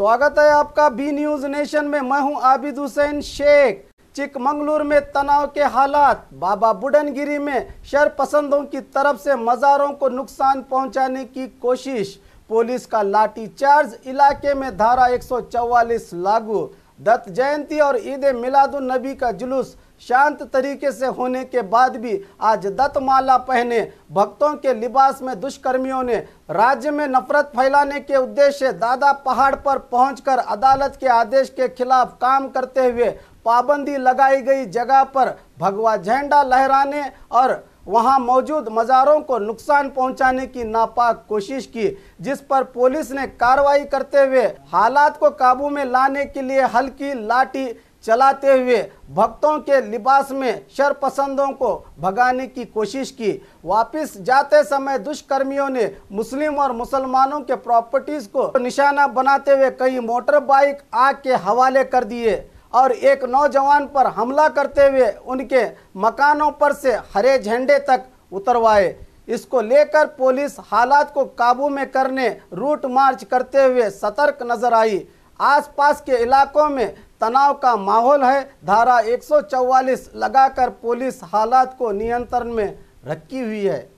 स्वागत है आपका बी न्यूज नेशन में। मैं हूं आबिद हुसैन शेख। चिकमंगलुरु में तनाव के हालात। बाबा बुडनगिरी में शरपसंदों की तरफ से मज़ारों को नुकसान पहुंचाने की कोशिश। पुलिस का लाठीचार्ज। इलाके में धारा 144 लागू। दत्त जयंती और ईद मिलादुन नबी का जुलूस शांत तरीके से होने के बाद भी आज दत्तमाला पहने भक्तों के लिबास में दुष्कर्मियों ने राज्य में नफरत फैलाने के उद्देश्य से दादा पहाड़ पर पहुंचकर अदालत के आदेश के खिलाफ काम करते हुए पाबंदी लगाई गई जगह पर भगवा झंडा लहराने और वहां मौजूद मज़ारों को नुकसान पहुंचाने की नापाक कोशिश की, जिस पर पुलिस ने कार्रवाई करते हुए हालात को काबू में लाने के लिए हल्की लाठी चलाते हुए भक्तों के लिबास में शरपसंदों को भगाने की कोशिश की। वापस जाते समय दुष्कर्मियों ने मुस्लिम और मुसलमानों के प्रॉपर्टीज को निशाना बनाते हुए कई मोटर बाइक आग के हवाले कर दिए और एक नौजवान पर हमला करते हुए उनके मकानों पर से हरे झंडे तक उतरवाए। इसको लेकर पुलिस हालात को काबू में करने रूट मार्च करते हुए सतर्क नजर आई। आसपास के इलाकों में तनाव का माहौल है। धारा 144 लगाकर पुलिस हालात को नियंत्रण में रखी हुई है।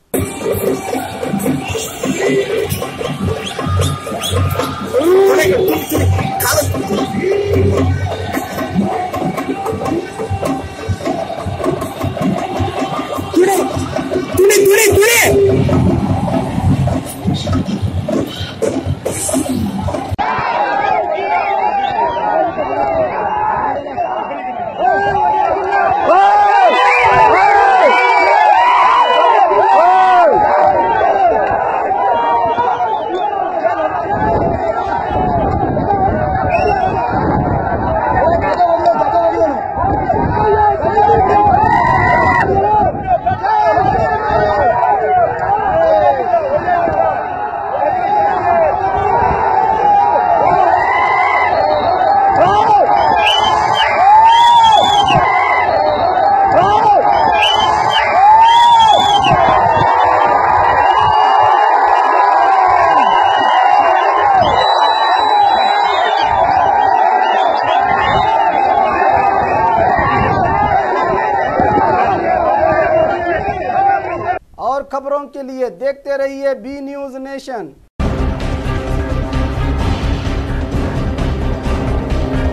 और खबरों के लिए देखते रहिए बी न्यूज नेशन।